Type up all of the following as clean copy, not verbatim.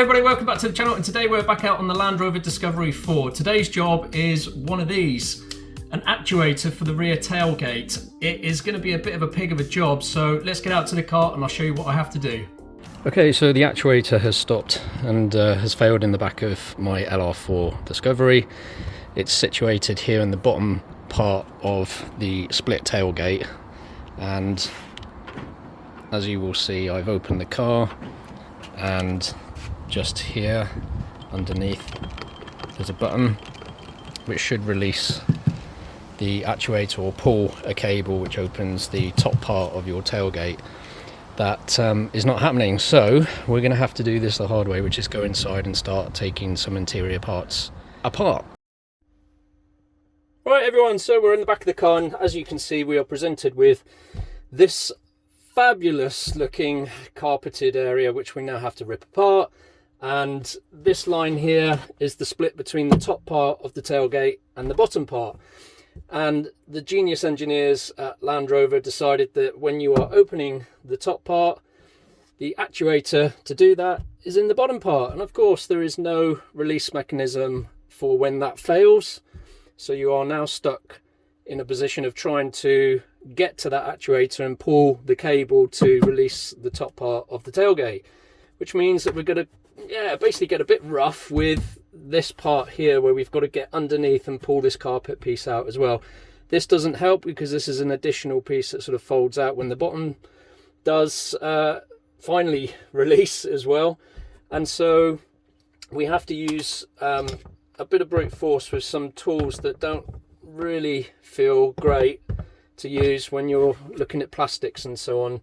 Everybody, welcome back to the channel, and today we're back out on the Land Rover Discovery 4. Today's job is one of these, an actuator for the rear tailgate. It is going to be a bit of a pig of a job, so let's get out to the car and I'll show you what I have to do. Okay, so the actuator has stopped and has failed in the back of my LR4 Discovery. It's situated here in the bottom part of the split tailgate, and as you will see, I've opened the car, and just here underneath there's a button which should release the actuator or pull a cable which opens the top part of your tailgate. That is not happening, so we're going to have to do this the hard way, which is go inside and start taking some interior parts apart. Right everyone, so we're in the back of the car, and as you can see we are presented with this fabulous looking carpeted area which we now have to rip apart. And this line here is the split between the top part of the tailgate and the bottom part. And the genius engineers at Land Rover decided that when you are opening the top part, the actuator to do that is in the bottom part. And of course there is no release mechanism for when that fails. So you are now stuck in a position of trying to get to that actuator and pull the cable to release the top part of the tailgate, which means that we're going to basically get a bit rough with this part here where we've got to get underneath and pull this carpet piece out as well. This doesn't help because this is an additional piece that sort of folds out when the bottom does finally release as well. And so we have to use a bit of brute force with some tools that don't really feel great to use when you're looking at plastics and so on.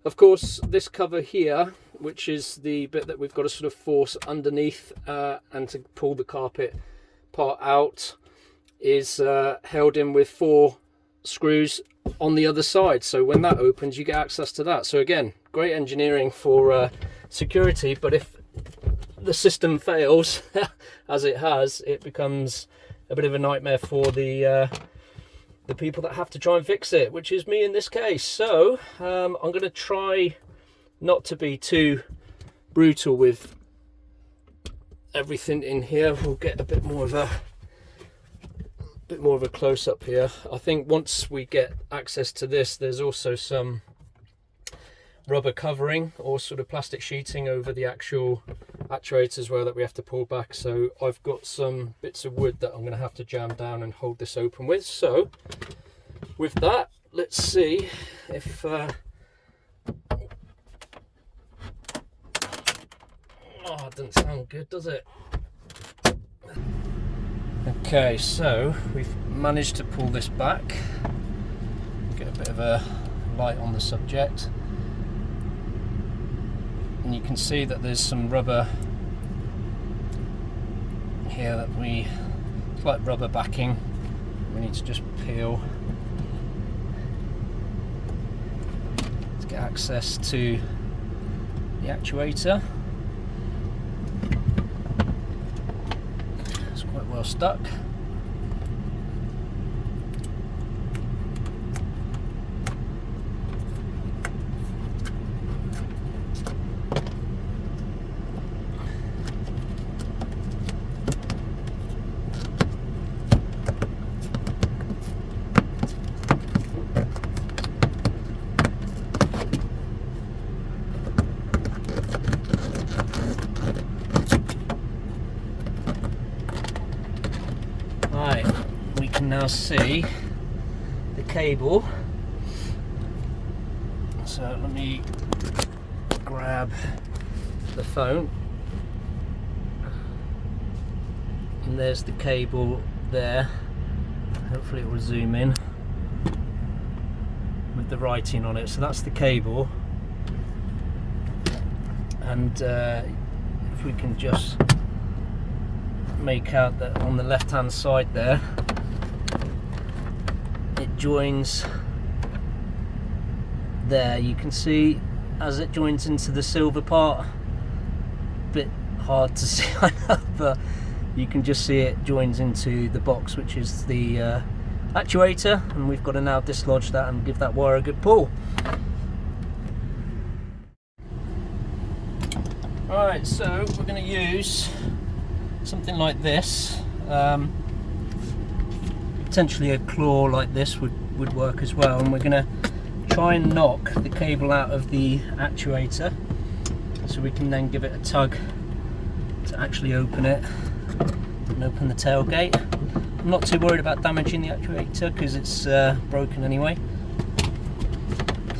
Of course, this cover here, which is the bit that we've got to sort of force underneath and to pull the carpet part out, is held in with 4 screws on the other side. So when that opens, you get access to that. So again, great engineering for security, but if the system fails, as it has, it becomes a bit of a nightmare for the people that have to try and fix it, which is me in this case. So I'm going to try not to be too brutal with everything in here. We'll get a bit more of a close-up here. I think once we get access to this, there's also some rubber covering or sort of plastic sheeting over the actual actuator as well that we have to pull back. So I've got some bits of wood that I'm going to have to jam down and hold this open with. So with that, let's see if oh, it doesn't sound good, does it? Okay, so we've managed to pull this back, get a bit of a light on the subject, and you can see that there's some rubber here that it's like rubber backing. We need to just peel to get access to the actuator. It's quite well stuck. Right, we can now see the cable. So let me grab the phone, and there's the cable there. Hopefully it will zoom in with the writing on it. So that's the cable, and if we can just make out that on the left hand side there, it joins there. You can see as it joins into the silver part, bit hard to see, I know, but you can just see it joins into the box, which is the actuator, and we've got to now dislodge that and give that wire a good pull. Right, Right, so we're going to use something like this. Potentially a claw like this would work as well, and we're going to try and knock the cable out of the actuator so we can then give it a tug to actually open it and open the tailgate. I'm not too worried about damaging the actuator because it's broken anyway.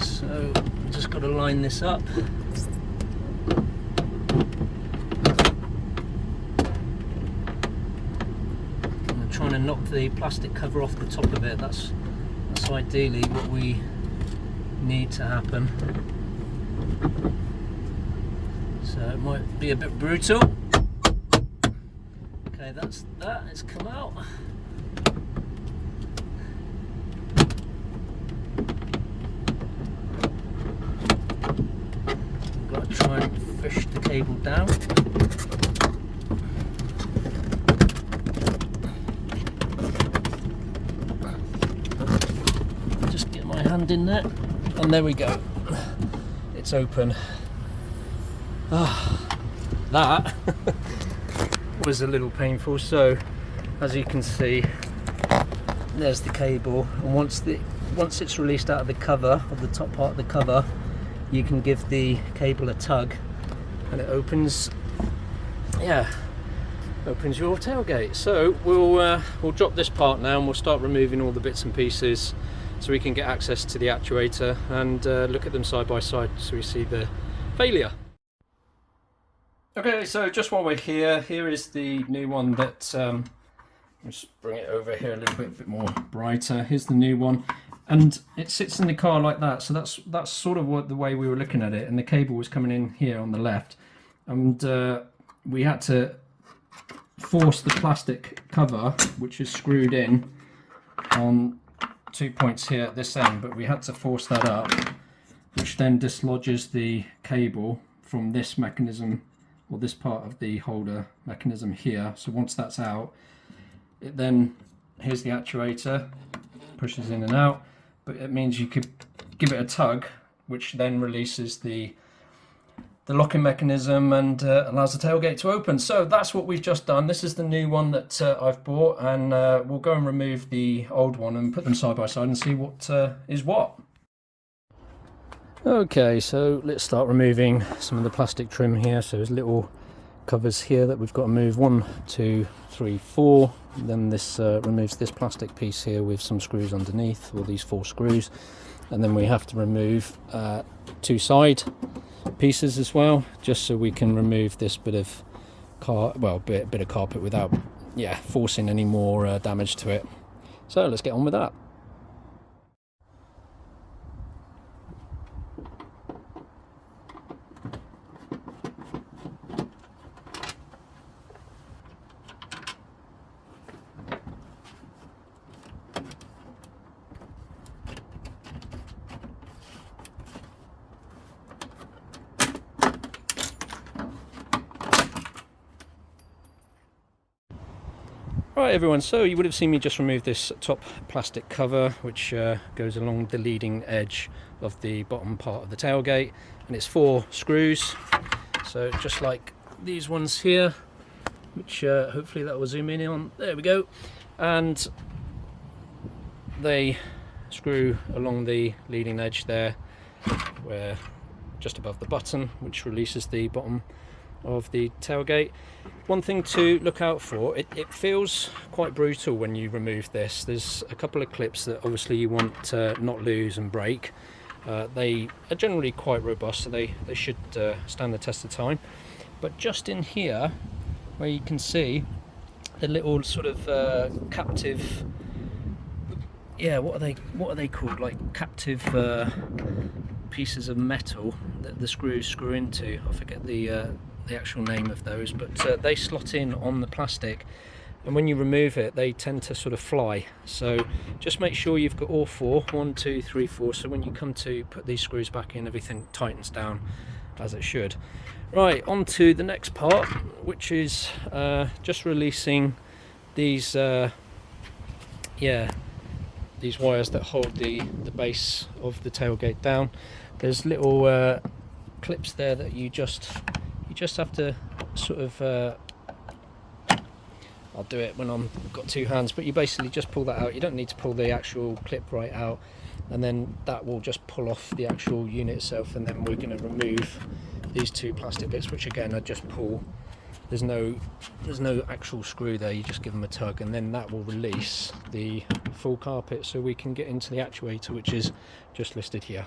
So just got to line this up. I'm trying to knock the plastic cover off the top of it. That's ideally what we need to happen. So it might be a bit brutal. Okay, that's that. It's come out. I've got to try and fish the cable down. Just get my hand in there, and there we go. It's open. That was a little painful. So as you can see, there's the cable, and once it's released out of the cover, of the top part of the cover, you can give the cable a tug and it opens your tailgate. So we'll drop this part now and we'll start removing all the bits and pieces so we can get access to the actuator and look at them side by side so we see the failure. Okay, so just while we're here is the new one that, just bring it over here a little bit more brighter. Here's the new one, and it sits in the car like that. So that's sort of the way we were looking at it, and the cable was coming in here on the left, and we had to force the plastic cover, which is screwed in on 2 points here at this end, but we had to force that up, which then dislodges the cable from this mechanism, or this part of the holder mechanism here. So once that's out, it then, here's the actuator, pushes in and out, but it means you could give it a tug, which then releases the locking mechanism and allows the tailgate to open. So that's what we've just done. This is the new one that I've bought, and we'll go and remove the old one and put them side by side and see what is what. Okay, so let's start removing some of the plastic trim here. So there's little covers here that we've got to move, 1, 2, 3, 4. Then this removes this plastic piece here with some screws underneath, or these 4 screws. And then we have to remove 2 side pieces as well, just so we can remove this bit of bit of carpet without forcing any more damage to it. So let's get on with that. Right everyone, so you would have seen me just remove this top plastic cover, which goes along the leading edge of the bottom part of the tailgate, and it's 4 screws, so just like these ones here, which hopefully that will zoom in on. There we go, and they screw along the leading edge there, where just above the button, which releases the bottom of the tailgate. One thing to look out for, it feels quite brutal when you remove this. There's a couple of clips that obviously you want to not lose and break. They are generally quite robust, so they should stand the test of time. But just in here, where you can see the little sort of captive, what are they called, like captive pieces of metal that the screws screw into. I forget the actual name of those, but they slot in on the plastic, and when you remove it they tend to sort of fly. So just make sure you've got all 4, 1, 2, 3, 4, so when you come to put these screws back in, everything tightens down as it should. Right, on to the next part, which is just releasing these these wires that hold the base of the tailgate down. There's little clips there that you just you just have to sort of I'll do it when I've got two hands, but you basically just pull that out. You don't need to pull the actual clip right out, and then that will just pull off the actual unit itself, and then we're going to remove these two plastic bits, which again I just pull. There's no actual screw there, you just give them a tug, and then that will release the full carpet so we can get into the actuator, which is just listed here.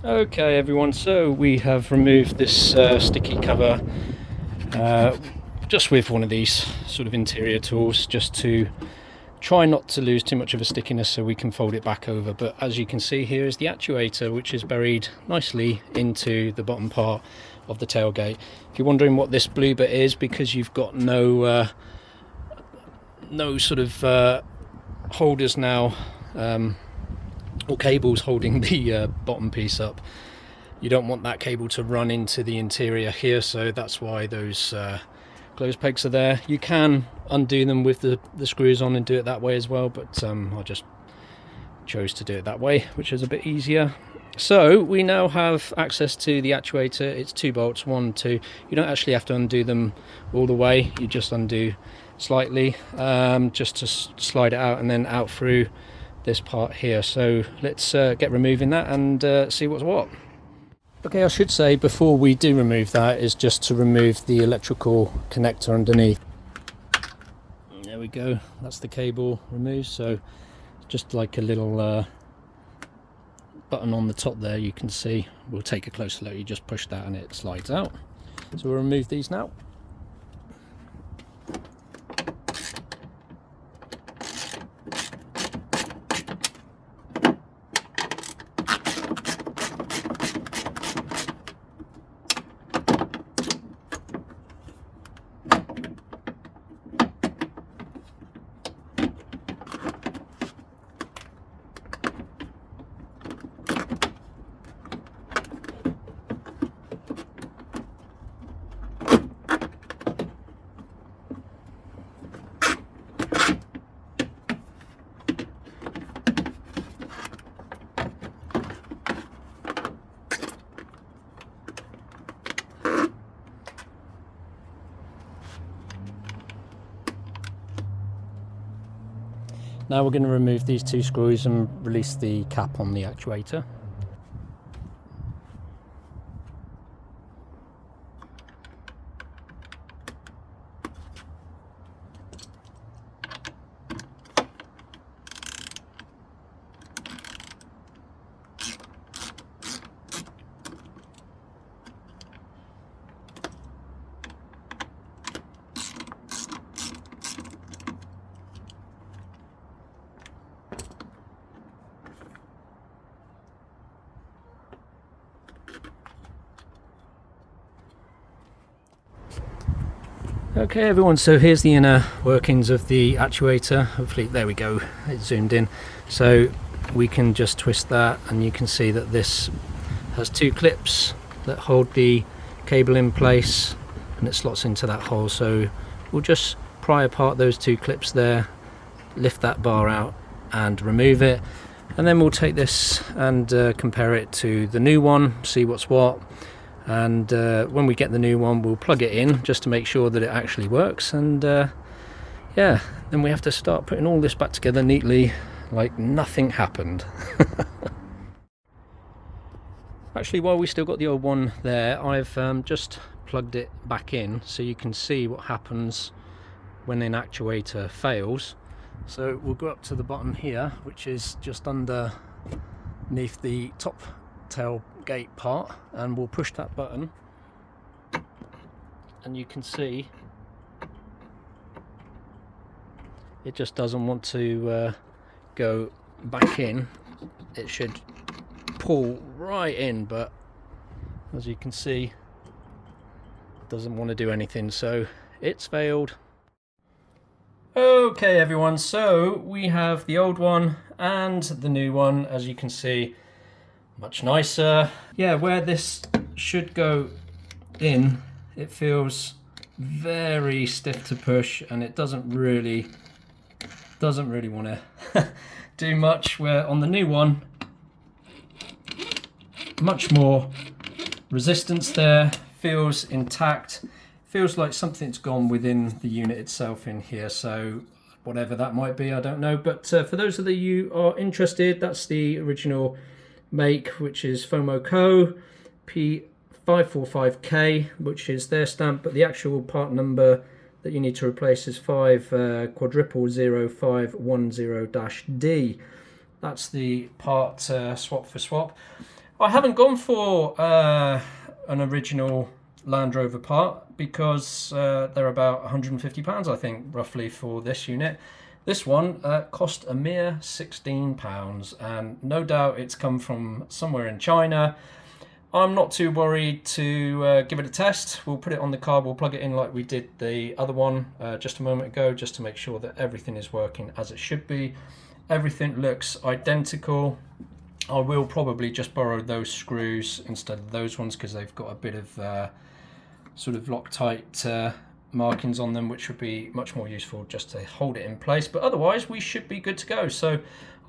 Okay everyone, so we have removed this sticky cover just with one of these sort of interior tools, just to try not to lose too much of a stickiness so we can fold it back over. But as you can see, here is the actuator, which is buried nicely into the bottom part of the tailgate. If you're wondering what this blue bit is, because you've got no sort of holders now, or cables holding the bottom piece up, you don't want that cable to run into the interior here, so that's why those close pegs are there. You can undo them with the screws on and do it that way as well, but I just chose to do it that way, which is a bit easier. So we now have access to the actuator. It's 2 bolts, 1, 2. You don't actually have to undo them all the way, you just undo slightly, just to slide it out and then out through this part here. So let's get removing that and see what's what. Okay, I should say before we do remove that is just to remove the electrical connector underneath. There we go, that's the cable removed. So just like a little button on the top there, you can see. We'll take a closer look. You just push that and it slides out. So we'll remove these now. Now we're going to remove these two screws and release the cap on the actuator. Okay everyone, so here's the inner workings of the actuator. Hopefully, there we go, it's zoomed in. So we can just twist that and you can see that this has two clips that hold the cable in place and it slots into that hole. So we'll just pry apart those two clips there, lift that bar out and remove it, and then we'll take this and compare it to the new one, see what's what. And when we get the new one, we'll plug it in just to make sure that it actually works. And yeah, then we have to start putting all this back together neatly like nothing happened. Actually, while we still got the old one there, I've just plugged it back in so you can see what happens when an actuator fails. So we'll go up to the bottom here, which is just underneath the top tailgate part, and we'll push that button and you can see it just doesn't want to go back in. It should pull right in, but as you can see it doesn't want to do anything, so it's failed. Okay everyone, so we have the old one and the new one. As you can see, much nicer. Yeah, where this should go in, it feels very stiff to push and it doesn't really want to do much, where on the new one much more resistance there, feels intact, feels like something's gone within the unit itself in here. So whatever that might be, I don't know, but for those of you who are interested, that's the original make, which is FOMO Co. P545K, which is their stamp, but the actual part number that you need to replace is 5000510-D. That's the part swap for swap. I haven't gone for an original Land Rover part because they're about £150, I think, roughly, for this unit. This one cost a mere £16, and no doubt it's come from somewhere in China. I'm not too worried to give it a test. We'll put it on the car, we'll plug it in like we did the other one just a moment ago, just to make sure that everything is working as it should be. Everything looks identical. I will probably just borrow those screws instead of those ones because they've got a bit of sort of Loctite markings on them, which would be much more useful just to hold it in place. But otherwise we should be good to go. So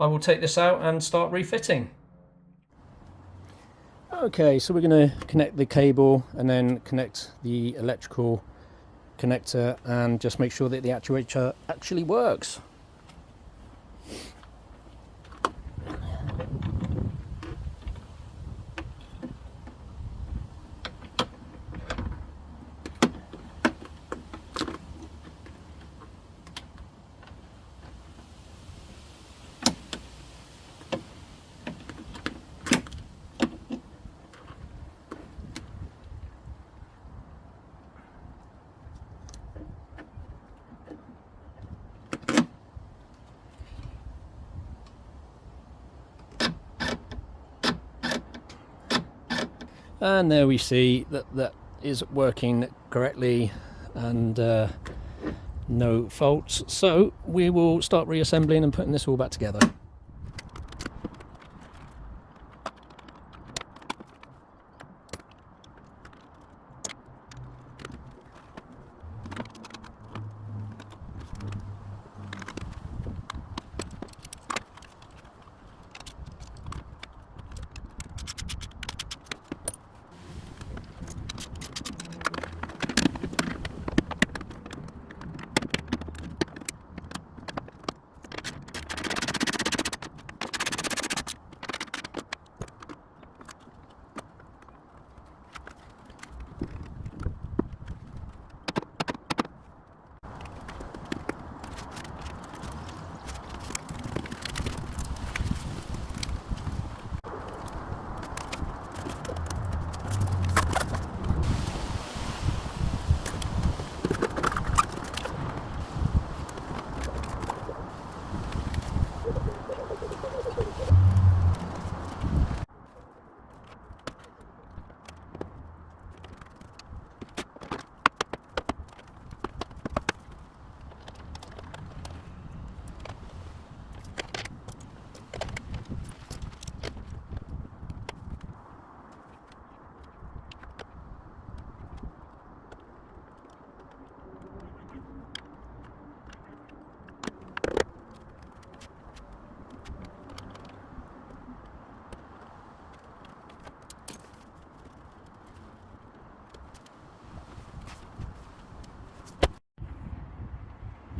I will take this out and start refitting. Okay, so we're going to connect the cable and then connect the electrical connector and just make sure that the actuator actually works. And there we see that that is working correctly and no faults. So we will start reassembling and putting this all back together.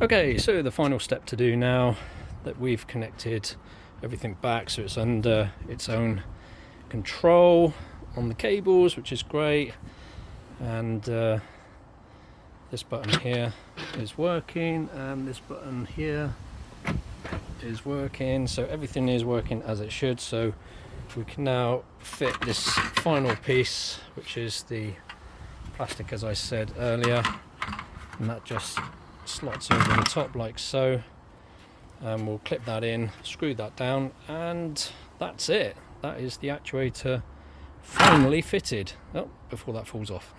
Okay, so the final step to do now that we've connected everything back so it's under its own control on the cables, which is great, and this button here is working and this button here is working, so everything is working as it should. So we can now fit this final piece, which is the plastic as I said earlier, and that just slots over the top like so, and we'll clip that in, screw that down, and that's it. That is the actuator finally fitted. Oh, before that falls off.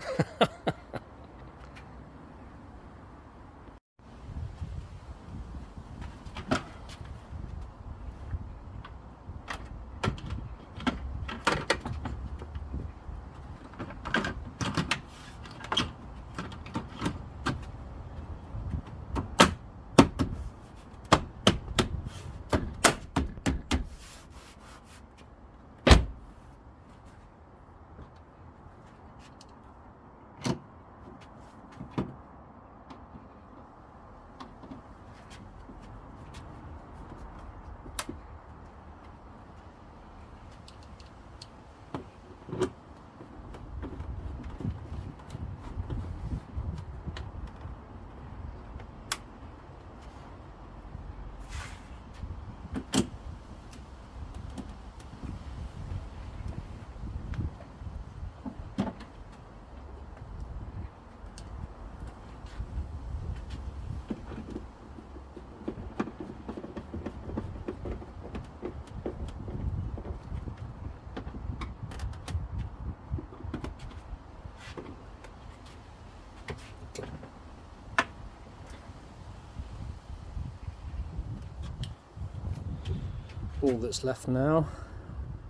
All that's left now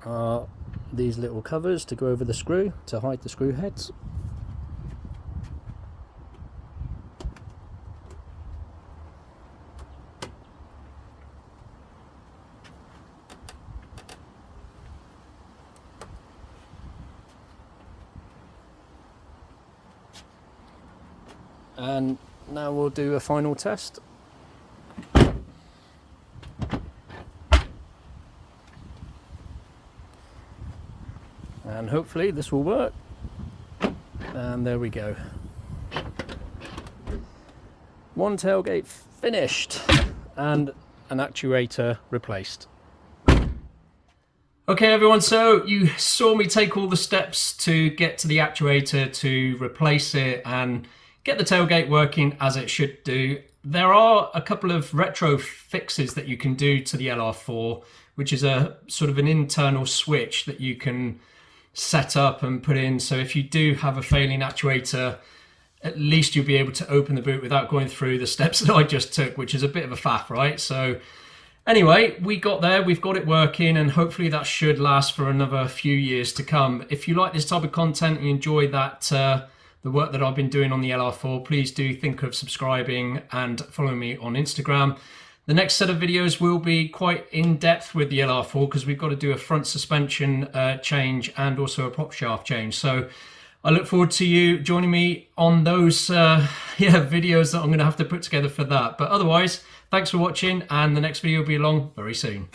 are these little covers to go over the screw to hide the screw heads. And now we'll do a final test. And hopefully this will work. And there we go. One tailgate finished and an actuator replaced. Okay everyone, so you saw me take all the steps to get to the actuator to replace it and get the tailgate working as it should do. There are a couple of retro fixes that you can do to the LR4, which is a sort of an internal switch that you can set up and put in. So if you do have a failing actuator, at least you'll be able to open the boot without going through the steps that I just took, which is a bit of a faff, right? So anyway, we got there, we've got it working, and hopefully that should last for another few years to come. If you like this type of content and you enjoy that, the work that I've been doing on the LR4, please do think of subscribing and following me on Instagram. The next set of videos will be quite in-depth with the LR4 because we've got to do a front suspension change and also a prop shaft change. So I look forward to you joining me on those videos that I'm going to have to put together for that. But otherwise, thanks for watching, and the next video will be along very soon.